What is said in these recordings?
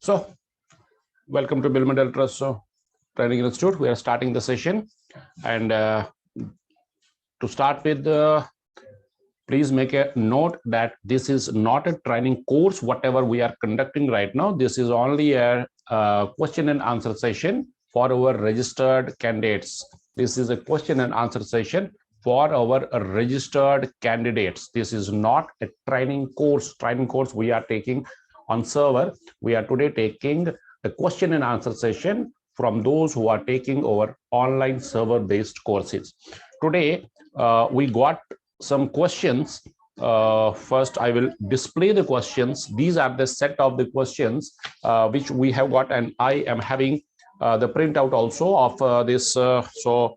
So, welcome to Bill Medal Trust Training Institute. We are starting the session, and to start with, please make a note that this is not a training course. Whatever we are conducting right now, this is only a question and answer session for our registered candidates. This is a question and answer session for our registered candidates. This is not a training course. Training course we are taking on server. We are today taking a question and answer session from those who are taking our online server based courses. Today we got some questions. First I will display the questions. These are the set of the questions which we have got, and I am having the printout also of this. So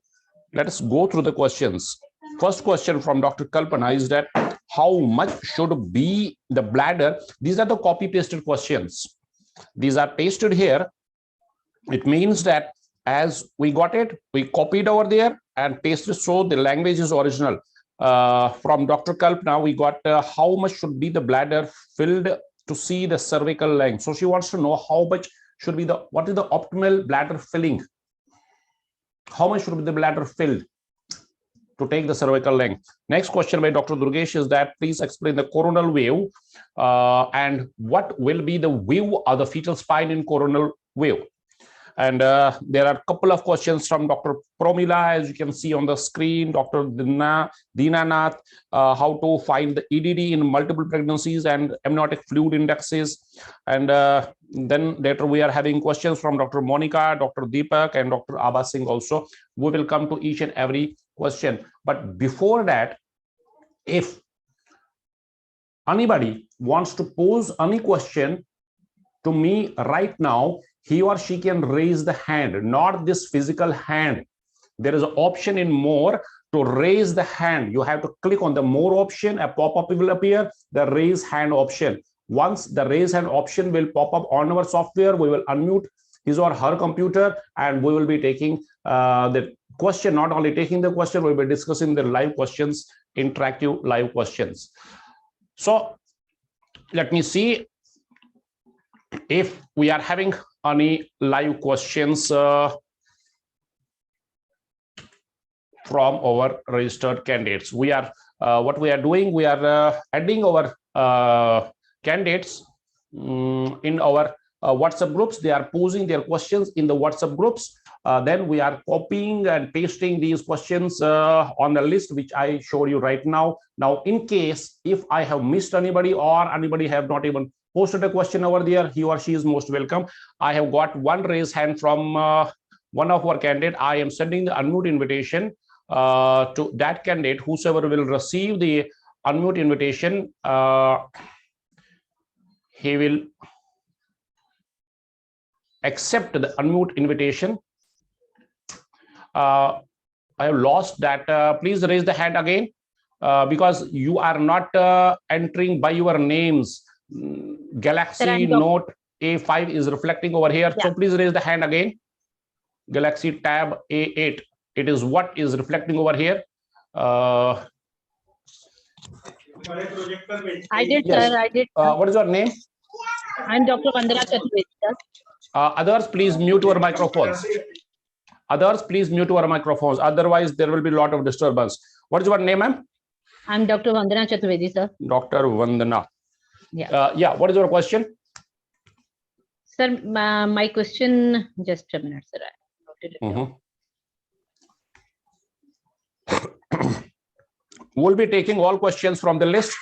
let us go through the questions. First question from Dr. Kalpana is that how much should be the bladder? These are the copy pasted questions. These are pasted here. It means that as we got it, we copied over there and pasted, so the language is original. From Dr. Kalpana, we got how much should be the bladder filled to see the cervical length. So she wants to know how much should be what is the optimal bladder filling? How much should be the bladder filled to take the cervical length? Next question by Dr. Durgesh is that please explain the coronal wave and what will be the view of the fetal spine in coronal wave. And there are a couple of questions from Dr. Promila, as you can see on the screen. Dr. Dinanath, how to find the EDD in multiple pregnancies and amniotic fluid indexes. And then later we are having questions from Dr. Monica, Dr. Deepak, and Dr. Abha Singh also. We will come to each and every question. But before that, if anybody wants to pose any question to me right now, he or she can raise the hand, not this physical hand. There is an option in more to raise the hand. You have to click on the more option, a pop-up will appear, the raise hand option. Once the raise hand option will pop up on our software, we will unmute his or her computer and we will be taking the question, not only taking the question, we'll be discussing the live questions, interactive live questions. So let me see if we are having any live questions from our registered candidates. We are what we are doing, we are adding our candidates in our WhatsApp groups. They are posing their questions in the WhatsApp groups. Then we are copying and pasting these questions on the list which I showed you right now. Now, in case if I have missed anybody or anybody have not even posted a question over there, he or she is most welcome. I have got one raised hand from one of our candidates. I am sending the unmute invitation to that candidate. Whosoever will receive the unmute invitation, he will accept the unmute invitation. I have lost that. Please raise the hand again because you are not entering by your names. Galaxy Note A5 is reflecting over here. Yeah. So please raise the hand again. Galaxy Tab A8. It is what is reflecting over here. I did, yes. Sir. I did. What is your name? I'm Dr. Vandana Chaturvedi, sir. Others, please mute your microphones. Others, please mute your microphones. Otherwise, there will be a lot of disturbance. What is your name, ma'am? I'm Dr. Vandana Chaturvedi, sir. Dr. Vandana. Yeah. Yeah. What is your question? Sir, my question, just a minute, sir. We'll be taking all questions from the list.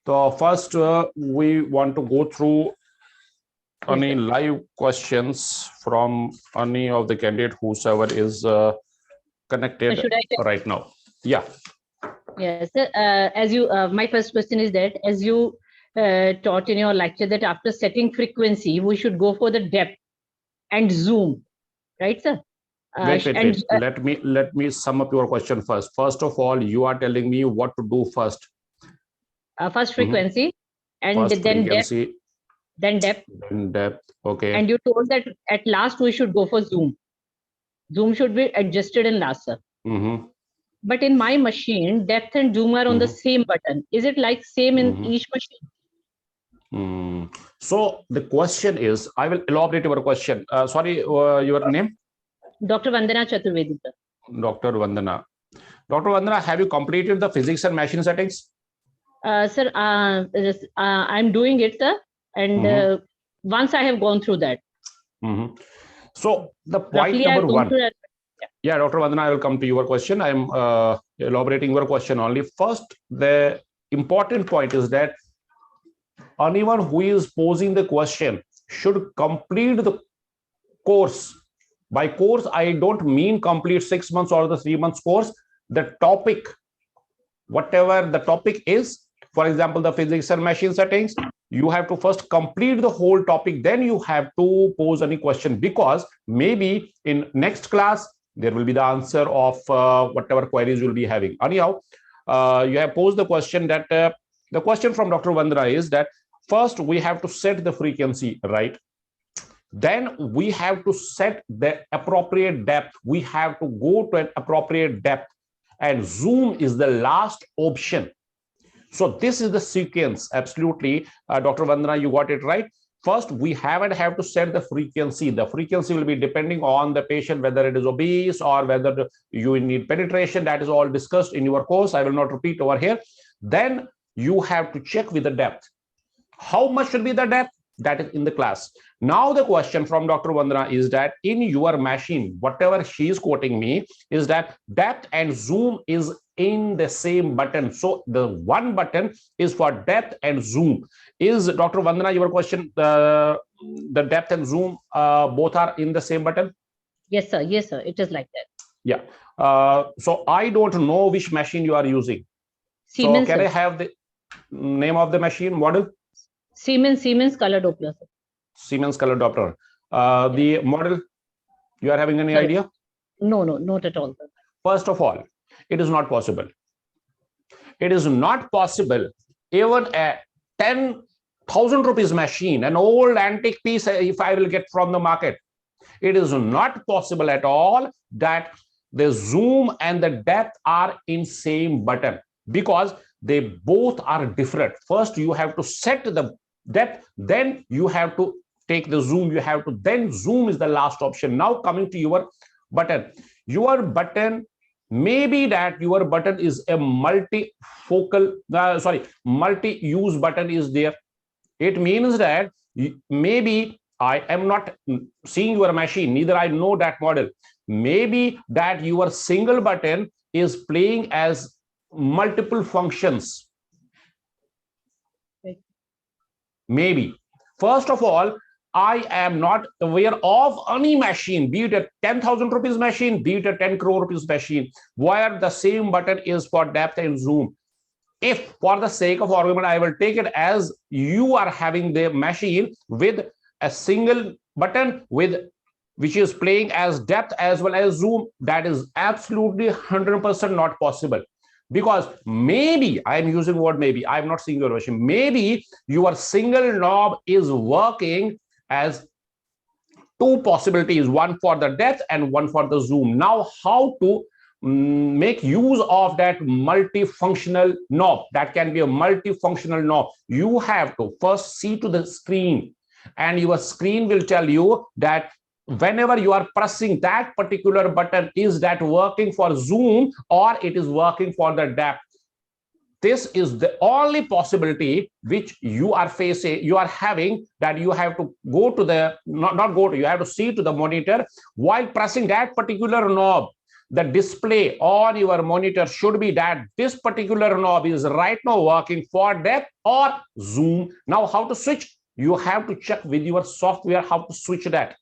So first, we want to go through any live questions from any of the candidate whosoever is connected right now. Yeah. Yes, sir. As you, my first question is that as you taught in your lecture that after setting frequency, we should go for the depth and zoom, right, sir? Wait. Let me sum up your question first. First of all, you are telling me what to do first. First frequency, and first then frequency, depth. Then depth. Then depth. Okay. And you told that at last we should go for zoom. Zoom should be adjusted in last, sir. But in my machine, depth and zoom are on the same button. Is it like same in each machine? So the question is, I will elaborate your question. Sorry, your name? Dr. Vandana Chaturvedi, sir. Dr. Vandana. Dr. Vandana, have you completed the physics and machine settings? Sir, I'm doing it, sir. And once I have gone through that. So the point Roughly number one. Yeah, Dr. Vandana, I will come to your question. I am elaborating your question only. First, the important point is that anyone who is posing the question should complete the course. By course, I don't mean complete 6 months or the 3 months course. The topic, whatever the topic is, for example, the physics and machine settings, you have to first complete the whole topic, then you have to pose any question, because maybe in next class there will be the answer of whatever queries you'll be having. Anyhow, you have posed the question that the question from Dr. Vandana is that first we have to set the frequency, right? Then we have to set the appropriate depth. We have to go to an appropriate depth, and zoom is the last option. So this is the sequence. Absolutely, Dr. Vandana, you got it right. First, we have to set the frequency. The frequency will be depending on the patient, whether it is obese or whether you need penetration. That is all discussed in your course. I will not repeat over here. Then you have to check with the depth. How much should be the depth? That is in the class. Now the question from Dr. Vandana is that in your machine, whatever she is quoting me is that depth and zoom is in the same button. So the one button is for depth and zoom. Is Dr. Vandana, your question, the depth and zoom both are in the same button? Yes, sir. Yes, sir. It is like that. Yeah. So I don't know which machine you are using. Siemens, so can sir. I have the name of the machine model? Siemens color Doppler. Sir. Siemens color Doppler. The model, you are having any idea? No, not at all. Sir. First of all, it is not possible. It is not possible. Even a 10,000 rupees machine, an old antique piece, if I will get from the market, it is not possible at all that the zoom and the depth are in same button, because they both are different. First, you have to set the depth, then you have to take the zoom. You have to, then zoom is the last option. Now coming to your button. Your button, maybe that your button is a multi-use button is there. It means that maybe I am not seeing your machine, neither I know that model. Maybe that your single button is playing as multiple functions. Maybe. First of all, I am not aware of any machine, be it a 10,000 rupees machine, be it a 10 crore rupees machine, where the same button is for depth and zoom. If for the sake of argument, I will take it as you are having the machine with a single button which is playing as depth as well as zoom, that is absolutely 100% not possible. Because maybe, I am using word maybe, I am not seeing your machine, maybe your single knob is working as two possibilities, one for the depth and one for the zoom. Now, how to make use of that multifunctional knob? That can be a multifunctional knob. You have to first see to the screen, and your screen will tell you that whenever you are pressing that particular button, is that working for zoom or it is working for the depth? This is the only possibility which you are facing, you are having, that you have to go to the, you have to see to the monitor while pressing that particular knob. The display on your monitor should be that this particular knob is right now working for depth or zoom. Now, how to switch? You have to check with your software how to switch that.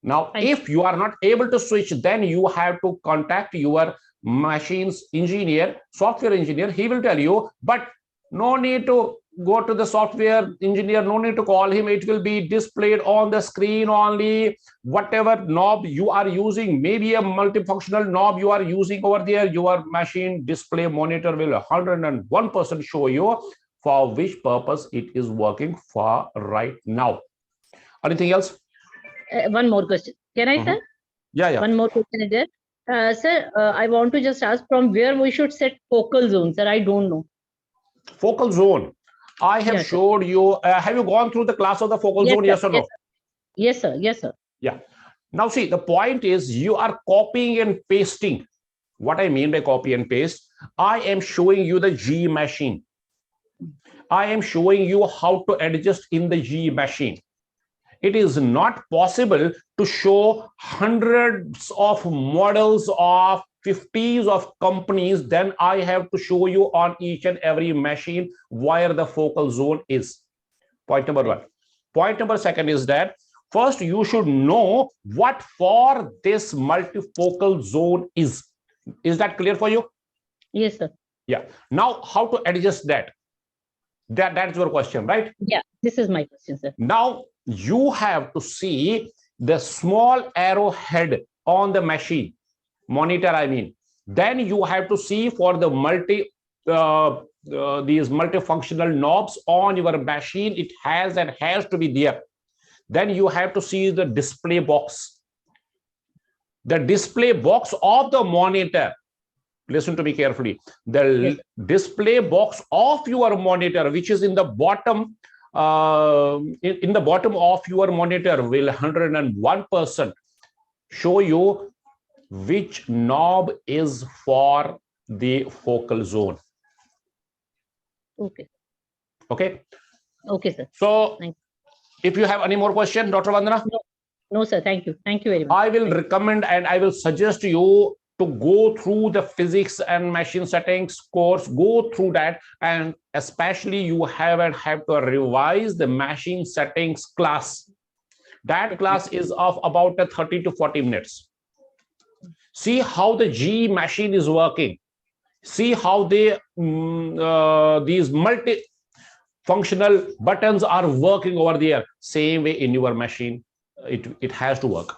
Now, if you are not able to switch, then you have to contact your machine's engineer, software engineer. He will tell you, but no need to go to the software engineer, no need to call him. It will be displayed on the screen only. Whatever knob you are using, maybe a multifunctional knob you are using over there, your machine display monitor will 101% show you for which purpose it is working for right now. Anything else? One more question. Can I, sir? Yeah. One more question is there. Sir, I want to just ask from where we should set focal zone, sir. I don't know. Focal zone. I have showed you. Have you gone through the class of the focal zone? Yes or no? Yes, sir. Yes, sir. Yeah. Now see, the point is you are copying and pasting. What I mean by copy and paste, I am showing you the G machine. I am showing you how to adjust in the G machine. It is not possible to show hundreds of models of 50s of companies. Then I have to show you on each and every machine where the focal zone is. Point number one. Point number second is that first you should know what for this multifocal zone is. Is that clear for you? Yes, sir. Yeah. Now, how to adjust that? That's your question, right? Yeah, this is my question, sir. Now, you have to see the small arrow head on the machine, monitor, I mean. Then you have to see for the these multifunctional knobs on your machine. It has to be there. Then you have to see the display box. The display box of the monitor. Listen to me carefully. The display box of your monitor, which is in the bottom, in the bottom of your monitor, will 101% show you which knob is for the focal zone. Okay. Okay. Okay, sir. So, if you have any more question, Dr. Vandana? No, sir. Thank you. Thank you very much. I will recommend and I will suggest you to go through the physics and machine settings course, go through that, and especially you have to revise the machine settings class. That class is of about 30 to 40 minutes. See how the G machine is working. See how they these multi-functional buttons are working over there. Same way in your machine, it has to work.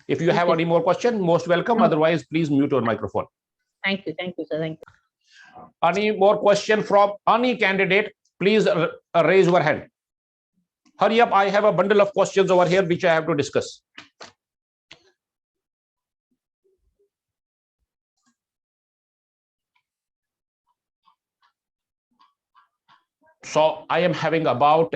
If you have any more question, most welcome. No. Otherwise, please mute your microphone. Thank you. Thank you, sir. Thank you. Any more question from any candidate? Please raise your hand. Hurry up. I have a bundle of questions over here which I have to discuss. So I am having about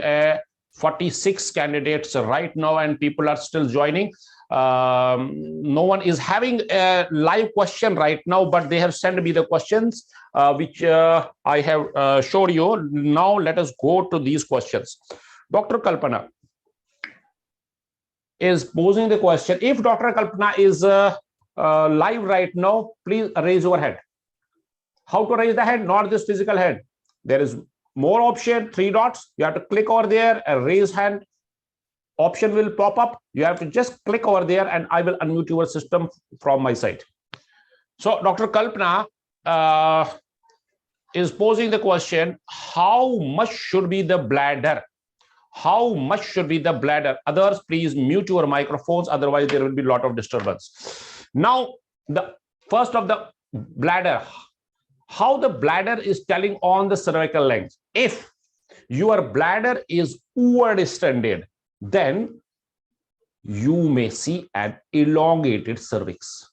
46 candidates right now, and people are still joining. No one is having a live question right now, but they have sent me the questions which I have showed you. Now let us go to these questions. Dr. Kalpana is posing the question. If Dr. Kalpana is live right now, please raise your hand. How to raise the hand? Not this physical hand. There is more option, 3 dots. You have to click over there and raise hand. Option will pop up. You have to just click over there and I will unmute your system from my side. So Dr. Kalpana is posing the question, how much should be the bladder? How much should be the bladder? Others, please mute your microphones. Otherwise, there will be a lot of disturbance. Now, the first of the bladder, how the bladder is telling on the cervical length. If your bladder is over-distended, then you may see an elongated cervix.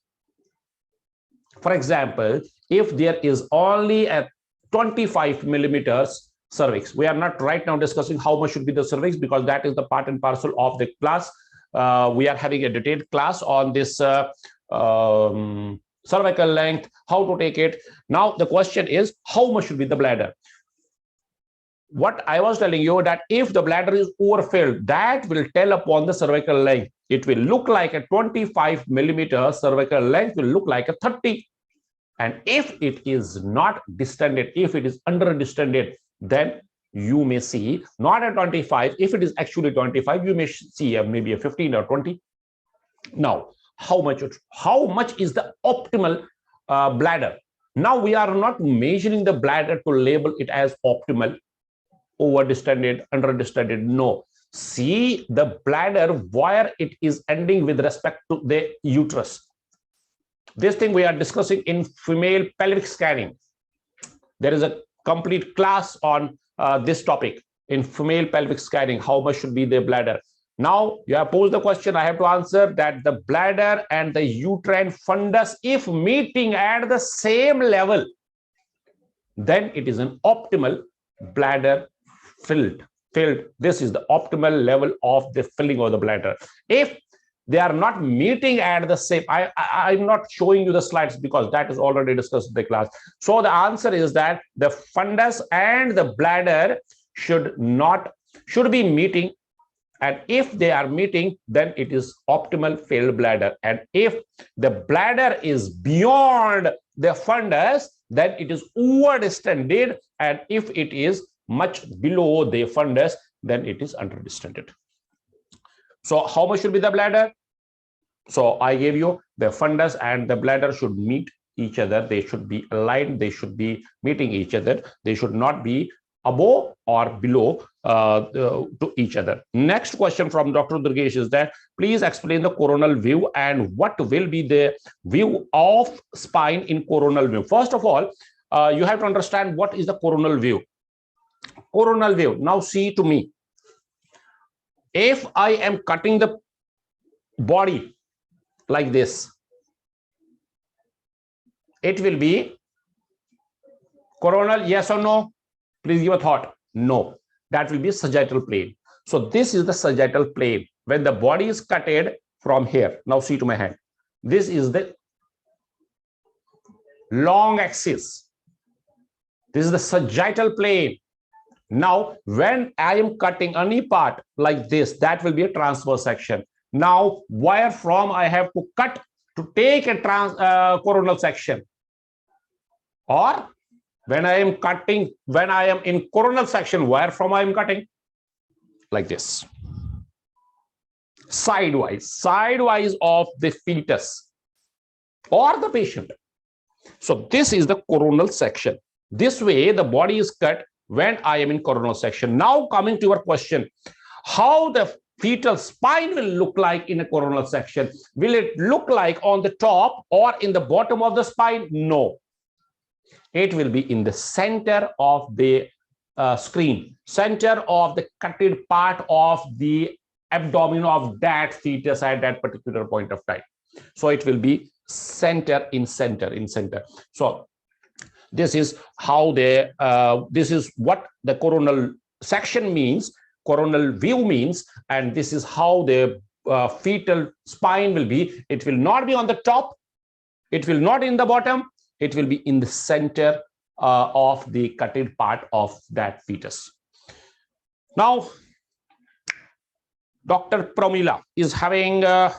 For example, if there is only a 25 millimeters cervix, we are not right now discussing how much should be the cervix because that is the part and parcel of the class. We are having a detailed class on this cervical length, how to take it. Now the question is, how much should be the bladder? What I was telling you, that if the bladder is overfilled, that will tell upon the cervical length. It will look like a 25 millimeter cervical length will look like a 30. And if it is not distended, if it is under distended, then you may see not a 25. If it is actually 25, you may see maybe a 15 or 20. Now, how much is the optimal bladder? Now we are not measuring the bladder to label it as optimal, over distended, under distended. No, see the bladder where it is ending with respect to the uterus. This thing we are discussing in female pelvic scanning. There is a complete class on this topic in female pelvic scanning. How much should be the bladder? Now you have posed the question, I have to answer that the bladder and the uterine fundus, if meeting at the same level, then it is an optimal bladder filled. This is the optimal level of the filling of the bladder. If they are not meeting at the same, I'm not showing you the slides because that is already discussed in the class. So the answer is that the fundus and the bladder should be meeting, and if they are meeting, then it is optimal filled bladder. And if the bladder is beyond the fundus, then it is over distended, and if it is much below the fundus, then it is under distended. So how much should be the bladder? So I gave you the fundus and the bladder should meet each other. They should be aligned. They should be meeting each other. They should not be above or below to each other. Next question from Dr. Durgesh is that please explain the coronal view and what will be the view of spine in coronal view. First of all, you have to understand what is the coronal view. Coronal view. Now see to me. If I am cutting the body like this, it will be coronal, yes or no? Please give a thought. No, that will be sagittal plane. So this is the sagittal plane. When the body is cutted from here, now see to my hand. This is the long axis. This is the sagittal plane. Now, when I am cutting any part like this, that will be a transverse section. Now, where from I have to cut to take a coronal section? Or when I am cutting, when I am in coronal section, where from I am cutting? Like this. Sidewise of the fetus or the patient. So this is the coronal section. This way the body is cut when I am in coronal section. Now coming to your question, how the fetal spine will look like in a coronal section? Will it look like on the top or in the bottom of the spine? No. It will be in the center of the screen, center of the cutted part of the abdomen of that fetus at that particular point of time. So it will be center in center. So this is how this is what the coronal section means, coronal view means, and this is how the fetal spine will be. It will not be on the top, it will not in the bottom, it will be in the center of the cutted part of that fetus. Now, Dr. Promila is having 4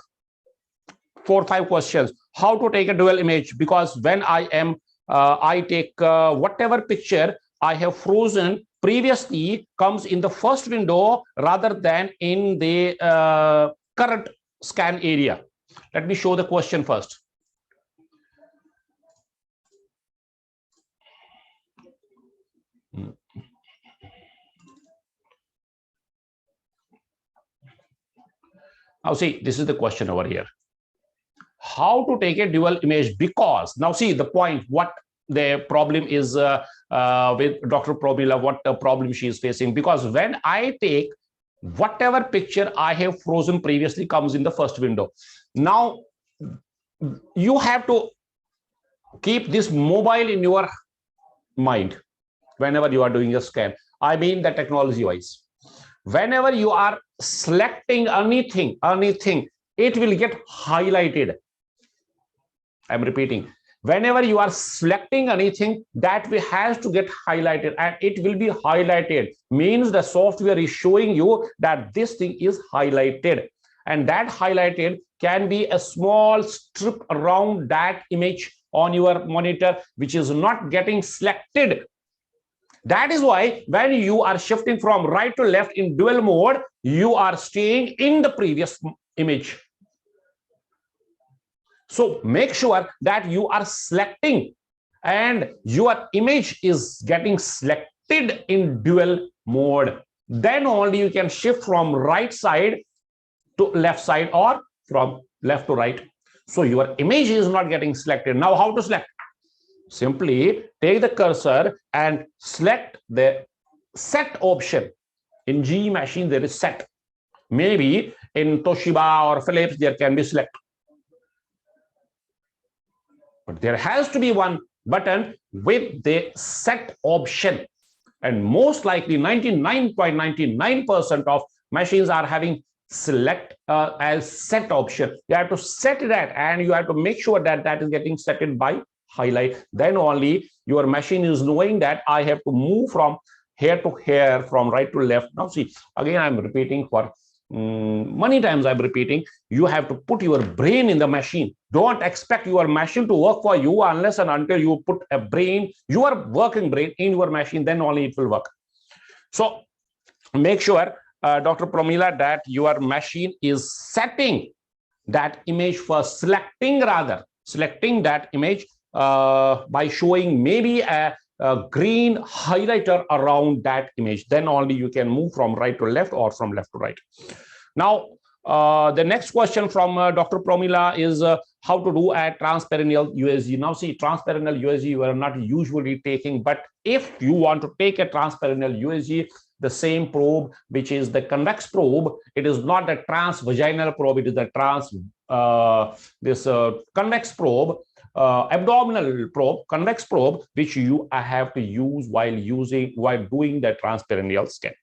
or 5 questions. How to take a dual image? Because when I am I take whatever picture I have frozen previously comes in the first window rather than in the current scan area. Let me show the question first. Now see, this is the question over here. How to take a dual image? Because now see the point, what the problem is with Dr. Probila, what the problem she is facing. Because when I take whatever picture I have frozen previously comes in the first window. Now you have to keep this mobile in your mind whenever you are doing a scan. I mean the technology wise. Whenever you are selecting anything, it will get highlighted. I'm repeating. Whenever you are selecting anything, that has to get highlighted, and it will be highlighted. Means the software is showing you that this thing is highlighted, and that highlighted can be a small strip around that image on your monitor, which is not getting selected. That is why when you are shifting from right to left in dual mode, you are staying in the previous image. So make sure that you are selecting and your image is getting selected in dual mode. Then only you can shift from right side to left side or from left to right. So your image is not getting selected. Now how to select? Simply take the cursor and select the set option. In GE machine, there is set. Maybe in Toshiba or Philips, there can be select. But there has to be one button with the set option. And most likely 99.99% of machines are having select as set option. You have to set that, and you have to make sure that that is getting set it by highlight. Then only your machine is knowing that I have to move from here to here, from right to left. Now see, again I'm repeating for many times I'm repeating, you have to put your brain in the machine. Don't expect your machine to work for you unless and until you put a brain, your working brain in your machine, then only it will work. So make sure, Dr. Pramila, that your machine is setting that image for selecting that image by showing maybe a green highlighter around that image. Then only you can move from right to left or from left to right. Now, the next question from Dr. Pramila is how to do a transperineal USG. Now, see, transperineal USG you are not usually taking, but if you want to take a transperineal USG, the same probe, which is the convex probe, it is not the transvaginal probe, it is the convex probe, abdominal probe, convex probe, which you have to use while doing the transperineal scan.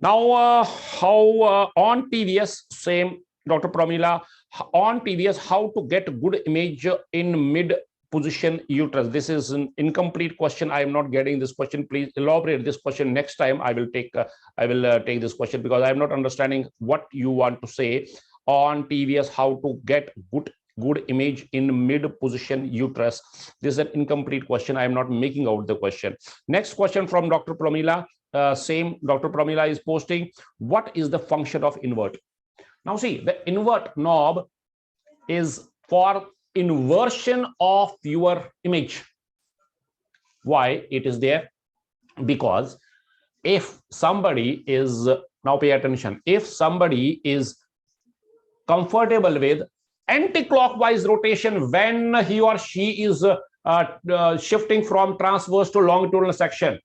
Now, how on TVS, same Dr. Pramila, on TVS, how to get good image in mid position uterus. This is an incomplete question. I am not getting this question. Please elaborate this question next time. I will take this question because I am not understanding what you want to say on TVS, how to get good image in mid position uterus. This is an incomplete question. I am not making out the question. Next question from Dr. Pramila. Same Dr. Pramila is posting, what is the function of invert? Now see, the invert knob is for inversion of your image. Why it is there? Because if somebody is, now pay attention, if somebody is comfortable with anti-clockwise rotation when he or she is shifting from transverse to longitudinal section,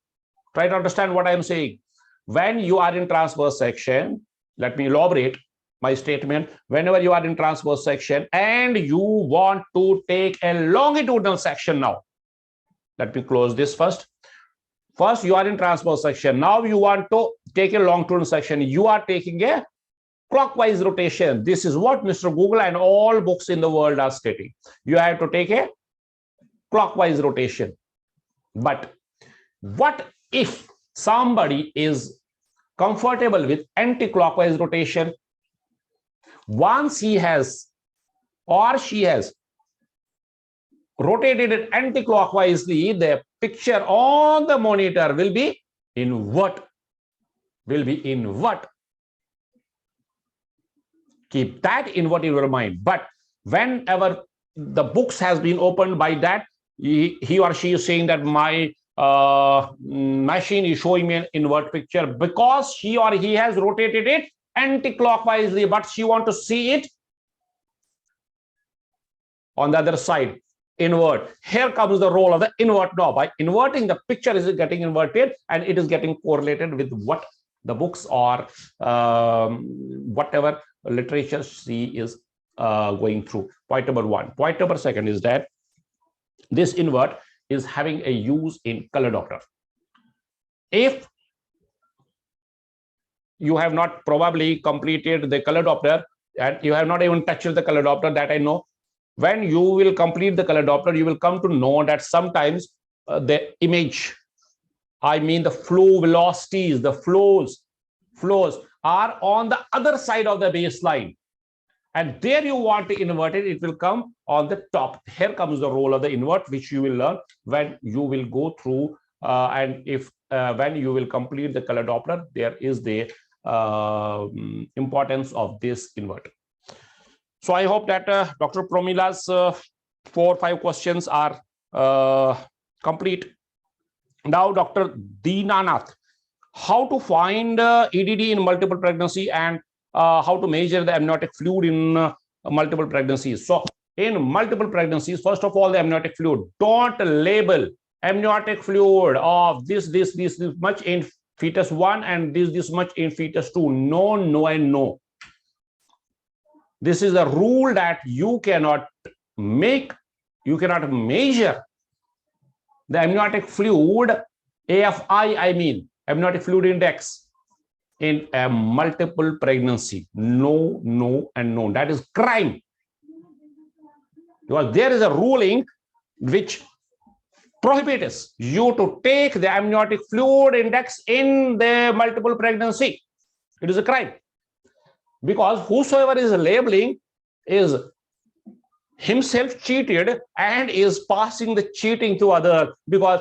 try to understand what I am saying. When you are in transverse section, let me elaborate my statement. Whenever you are in transverse section and you want to take a longitudinal section, now let me close this first. First, you are in transverse section. Now you want to take a longitudinal section. You are taking a clockwise rotation. This is what Mr. Google and all books in the world are stating. You have to take a clockwise rotation. But what if somebody is comfortable with anti-clockwise rotation? Once he has or she has rotated it anti-clockwise, the picture on the monitor will be invert. Keep that invert in your mind. But whenever the books has been opened by that, he or she is saying that my machine is showing me an invert picture because she or he has rotated it anti-clockwise, but she want to see it on the other side, invert. Here comes the role of the invert knob. By inverting, the picture is getting inverted and it is getting correlated with what the books or whatever literature she is going through. Point number one. Point number second is that this invert is having a use in color doctor. If you have not probably completed the color Doppler and you have not even touched the color Doppler, that I know. When you will complete the color Doppler, you will come to know that sometimes the image, I mean the flow velocities, the flows are on the other side of the baseline. And there you want to invert it, it will come on the top. Here comes the role of the invert, which you will learn when you will go through and if when you will complete the color Doppler, there is the importance of this invert. So I hope that Dr. Pramila's 4 or 5 questions are complete. Now, Dr. Dinanath, how to find EDD in multiple pregnancy and how to measure the amniotic fluid in multiple pregnancies. So in multiple pregnancies, first of all, the amniotic fluid, don't label amniotic fluid of this much in fetus 1 and this much in fetus 2. No, no, and no. This is a rule that you cannot measure the amniotic fluid AFI, I mean, amniotic fluid index in a multiple pregnancy. No, no, and no. That is crime. Because there is a ruling which prohibits you to take the amniotic fluid index in the multiple pregnancy. It is a crime. Because whosoever is labeling is himself cheated and is passing the cheating to others, because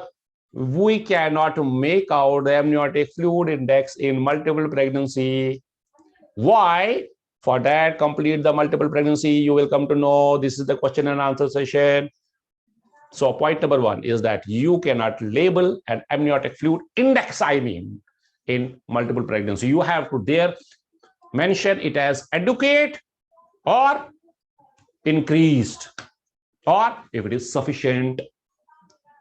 we cannot make out the amniotic fluid index in multiple pregnancy. Why? For that, complete the multiple pregnancy. You will come to know this is the question and answer session. So point number one is that you cannot label an amniotic fluid index, I mean, in multiple pregnancy. You have to there mention it as adequate or increased, or if it is sufficient.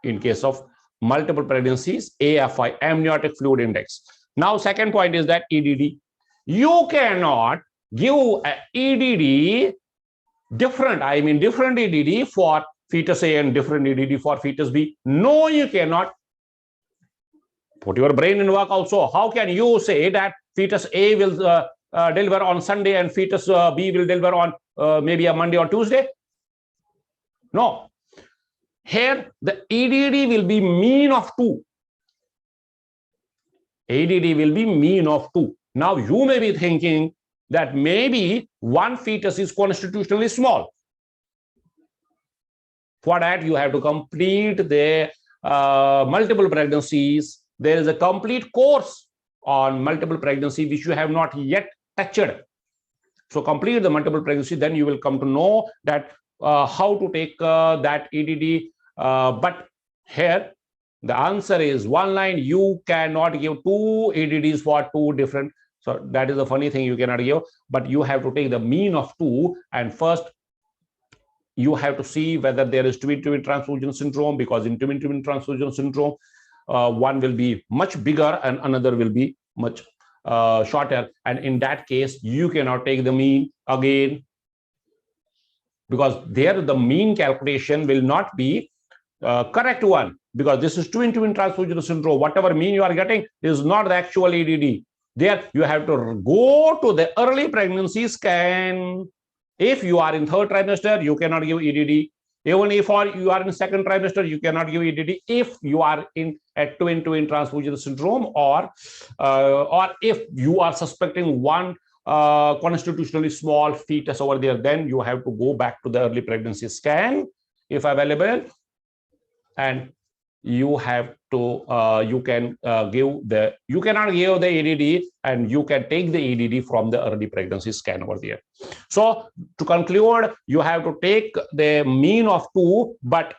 In case of multiple pregnancies, AFI, amniotic fluid index. Now, second point is that EDD. You cannot give a EDD different EDD for fetus A and different EDD for fetus B. No, you cannot. Put your brain in work also. How can you say that fetus A will deliver on Sunday and fetus B will deliver on maybe a Monday or Tuesday? No. Here, the EDD will be mean of 2. EDD will be mean of 2. Now, you may be thinking that maybe one fetus is constitutionally small. For that, you have to complete the multiple pregnancies. There is a complete course on multiple pregnancy which you have not yet touched. So complete the multiple pregnancy, then you will come to know that how to take that EDD. But here, the answer is one line. You cannot give 2 EDDs for 2 different. So that is the funny thing, you cannot give, but you have to take the mean of 2. And first, you have to see whether there is twin-twin transfusion syndrome, because in twin-twin transfusion syndrome, one will be much bigger and another will be much shorter. And in that case, you cannot take the mean again, because there the mean calculation will not be correct one, because this is twin-twin transfusion syndrome. Whatever mean you are getting is not the actual EDD. There you have to go to the early pregnancy scan. If you are in 3rd trimester, you cannot give EDD. Even if you are in 2nd trimester, you cannot give EDD. If you are in a twin-twin transfusion syndrome, or if you are suspecting one constitutionally small fetus over there, then you have to go back to the early pregnancy scan if available, and you have to you cannot give the EDD, and you can take the EDD from the early pregnancy scan over there. So to conclude, you have to take the mean of 2, but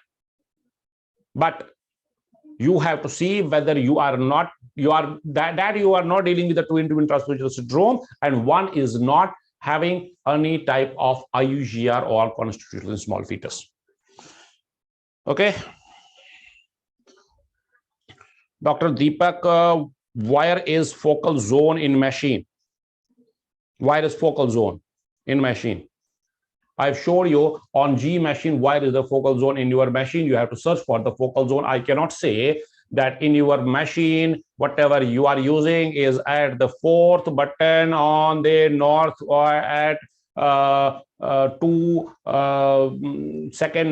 you have to see whether you are not dealing with the twin-twin transfusion syndrome, and one is not having any type of IUGR or constitutionally small fetus. Okay. Dr. Deepak, where is focal zone in machine? Where is focal zone in machine? I've showed you on G machine where is the focal zone in your machine. You have to search for the focal zone. I cannot say that in your machine, whatever you are using is at the 4th button on the north, or at 2nd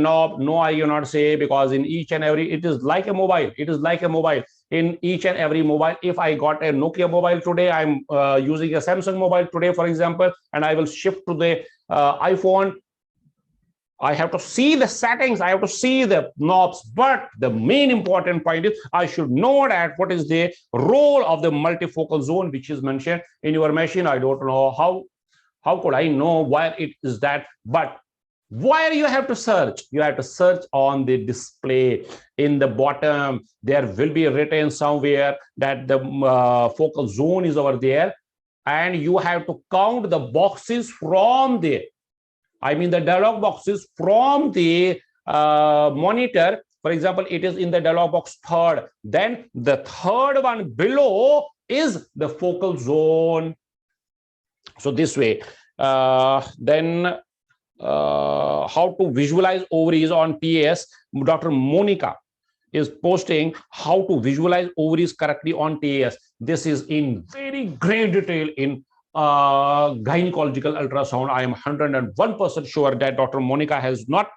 knob. No, I cannot say, because in each and every, it is like a mobile. It is like a mobile. In each and every mobile, if I got a Nokia mobile today, I'm using a Samsung mobile today, for example, and I will shift to the iPhone, I have to see the settings, I have to see the knobs, but the main important point is I should know that what is the role of the multifocal zone which is mentioned in your machine. I don't know how could I know where it is that, but where you have to search? You have to search on the display. In the bottom, there will be written somewhere that the focal zone is over there, and you have to count the boxes from the, the dialog boxes from the monitor. For example, it is in the dialog box 3rd. Then the 3rd one below is the focal zone. So this way, then how to visualize ovaries on TAS, Dr. Monica is posting how to visualize ovaries correctly on TAS. This is in very great detail in gynecological ultrasound. I am 101% sure that Dr. Monica has not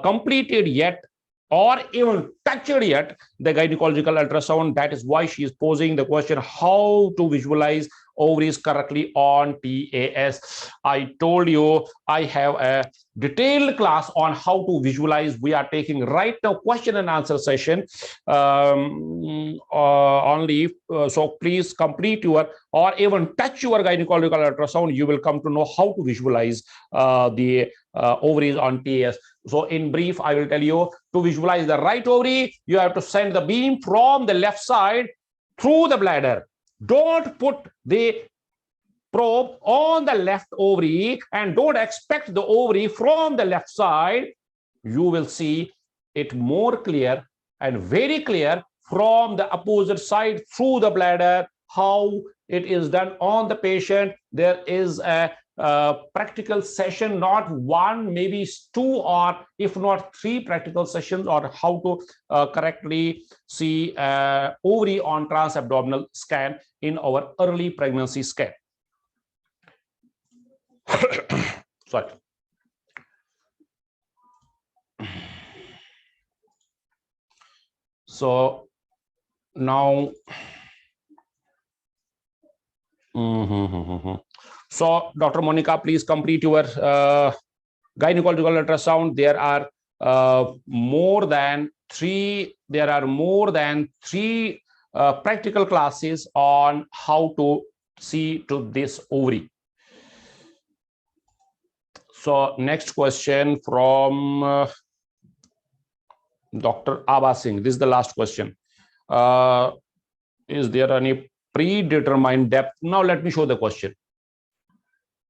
completed yet or even touched yet the gynecological ultrasound. That is why she is posing the question how to visualize ovaries correctly on TAS. I told you I have a detailed class on how to visualize. We are taking right now question and answer session only. So please complete your or even touch your gynecological ultrasound. You will come to know how to visualize the ovaries on TAS. So in brief, I will tell you, to visualize the right ovary, you have to send the beam from the left side through the bladder. Don't put the probe on the left ovary and don't expect the ovary from the left side. You will see it more clear and very clear from the opposite side through the bladder, how it is done on the patient. There is a practical session, not one, maybe two, or if not three practical sessions on how to correctly see ovary on transabdominal scan in our early pregnancy scan. Sorry. So now, so Dr. Monica, please complete your gynecological ultrasound. There are more than three practical classes on how to see to this ovary. So next question from Dr. Abha Singh. This is the last question. Is there any predetermined depth? Now let me show the question.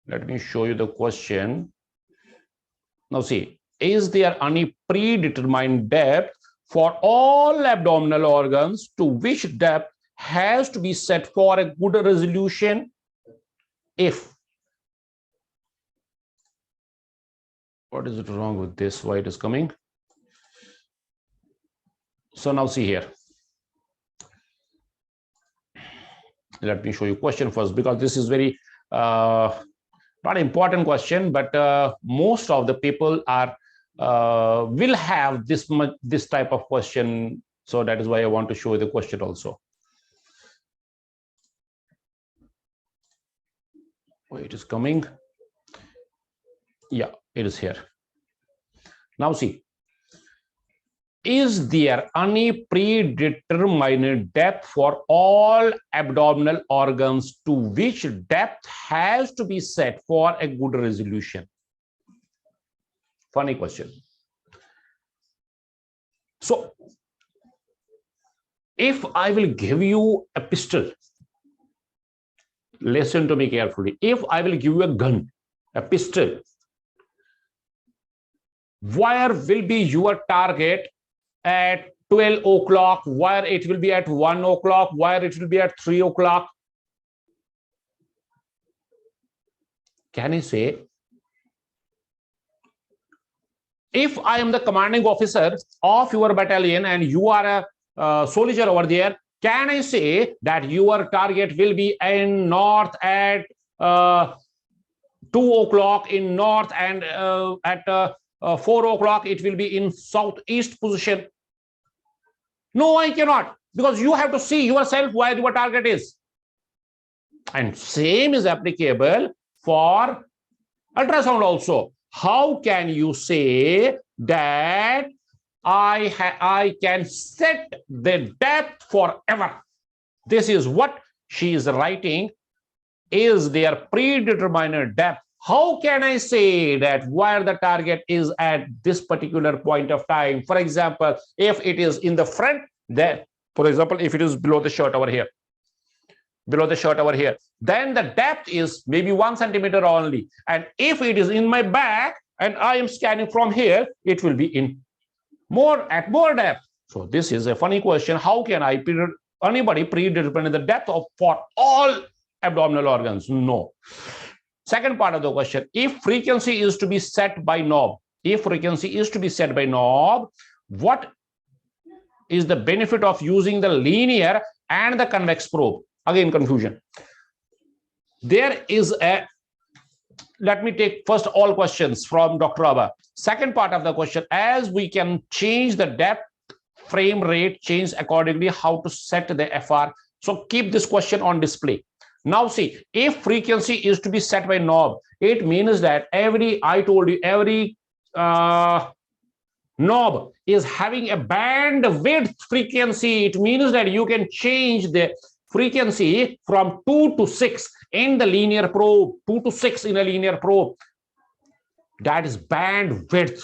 Let me show you the question. Now see, is there any predetermined depth for all abdominal organs to which depth has to be set for a good resolution? If. What is it wrong with this? Why it is coming? So now see here. Let me show you question first, because this is very not important question, but most of the people are will have this type of question. So that is why I want to show you the question also. Wait, it is coming. Yeah, it is here. Now see, is there any predetermined depth for all abdominal organs to which depth has to be set for a good resolution? Funny question. So if I will give you a pistol, listen to me carefully. If I will give you a gun, a pistol, where will be your target at 12 o'clock, where it will be at 1 o'clock, where it will be at 3 o'clock? Can I say, if I am the commanding officer of your battalion and you are a soldier over there, can I say that your target will be in north at 2 o'clock in north, and at 4 o'clock it will be in southeast position? No, I cannot, because you have to see yourself where your target is. And same is applicable for ultrasound also. How can you say that I can set the depth forever? This is what she is writing. Is there predetermined depth? How can I say that where the target is at this particular point of time? For example, if it is in the front, then, for example, if it is below the shirt over here, then the depth is maybe 1 centimeter only. And if it is in my back and I am scanning from here, it will be in more depth. So this is a funny question. How can anybody predetermine the depth for all abdominal organs? No. Second part of the question, if frequency is to be set by knob, what is the benefit of using the linear and the convex probe? Again, confusion. There is a, let me take first all questions from Dr. Abba. Second part of the question, as we can change the depth, frame rate change accordingly, how to set the FR. So keep this question on display. Now see, if frequency is to be set by knob, it means that every knob is having a bandwidth frequency. It means that you can change the frequency from 2 to 6 in the linear probe, 2 to 6 in a linear probe. That is bandwidth.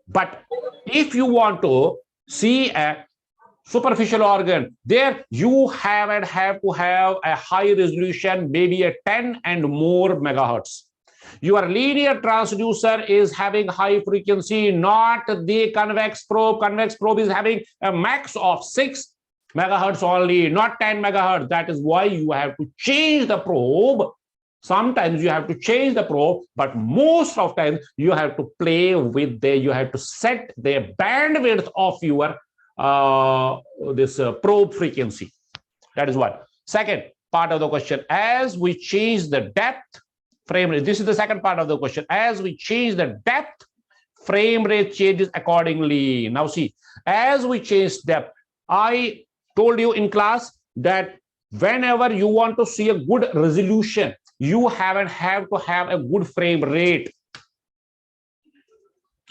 But if you want to see a superficial organ, there you have to have a high resolution, maybe a 10 and more megahertz. Your linear transducer is having high frequency, not the convex probe. Convex probe is having a max of 6 megahertz only, not 10 megahertz. That is why you have to change the probe. Sometimes you have to change the probe, but most of the time you have to play with you have to set the bandwidth of your probe frequency. That is what. Second part of the question, as we change the depth, frame rate, this is the second part of the question. As we change the depth, frame rate changes accordingly. Now see, as we change depth, I told you in class that whenever you want to see a good resolution, you have to have a good frame rate.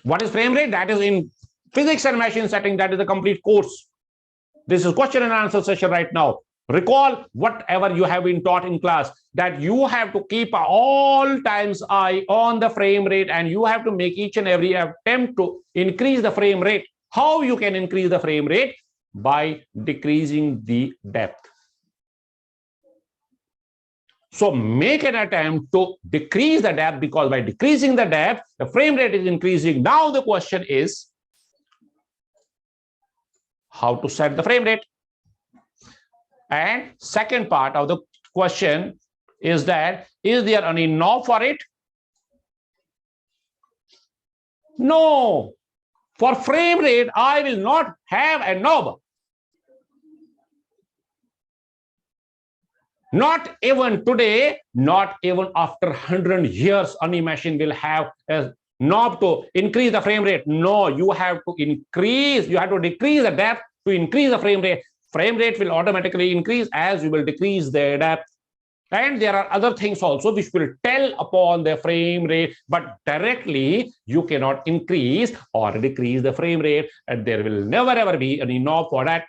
What is frame rate? That is in physics and machine setting. That is a complete course. This is question and answer session right now. Recall whatever you have been taught in class, that you have to keep all times eye on the frame rate, and you have to make each and every attempt to increase the frame rate. How you can increase the frame rate? By decreasing the depth. So make an attempt to decrease the depth, because by decreasing the depth, the frame rate is increasing. Now the question is how to set the frame rate. And second part of the question is that, is there any knob for it? No. For frame rate, I will not have a knob. Not even today, not even after 100 years, any machine will have a knob to increase the frame rate. No, you have to decrease the depth to increase the frame rate. Frame rate will automatically increase as you will decrease the depth. And there are other things also which will tell upon the frame rate, but directly you cannot increase or decrease the frame rate, and there will never ever be any knob for that.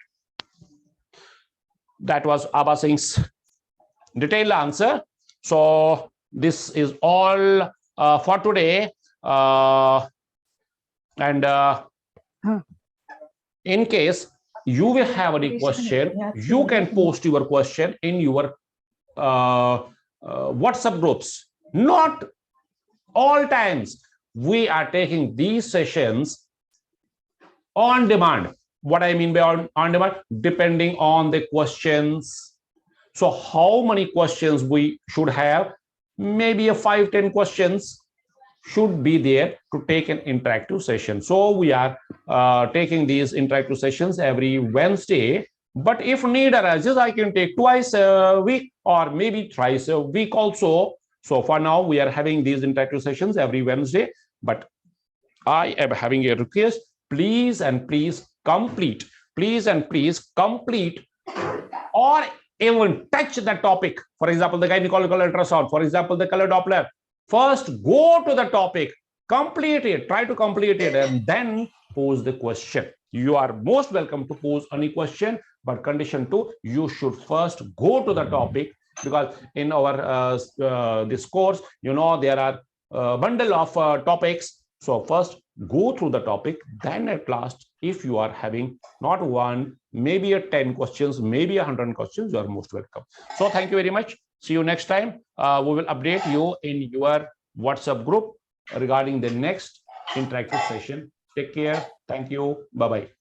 That was Abba Singh's detailed answer. So this is all for today. In case you will have any question, you can post your question in your WhatsApp groups. Not all times. We are taking these sessions on demand. What I mean by on demand, depending on the questions. So how many questions we should have? Maybe a 5-10 questions should be there to take an interactive session. So we are taking these interactive sessions every Wednesday. But if need arises, I can take twice a week or maybe thrice a week also. So for now, we are having these interactive sessions every Wednesday. But I am having a request. Please and please complete. Please and please complete or even touch the topic. For example, the gynecological ultrasound. For example, the color Doppler. First, go to the topic, complete it, try to complete it, and then pose the question. You are most welcome to pose any question, but condition 2, you should first go to the topic, because in our this course, you know, there are a bundle of topics. So first go through the topic, then at last, if you are having not one, maybe a 10 questions, maybe 100 questions, you are most welcome. So thank you very much. See you next time. We will update you in your WhatsApp group regarding the next interactive session. Take care. Thank you. Bye-bye.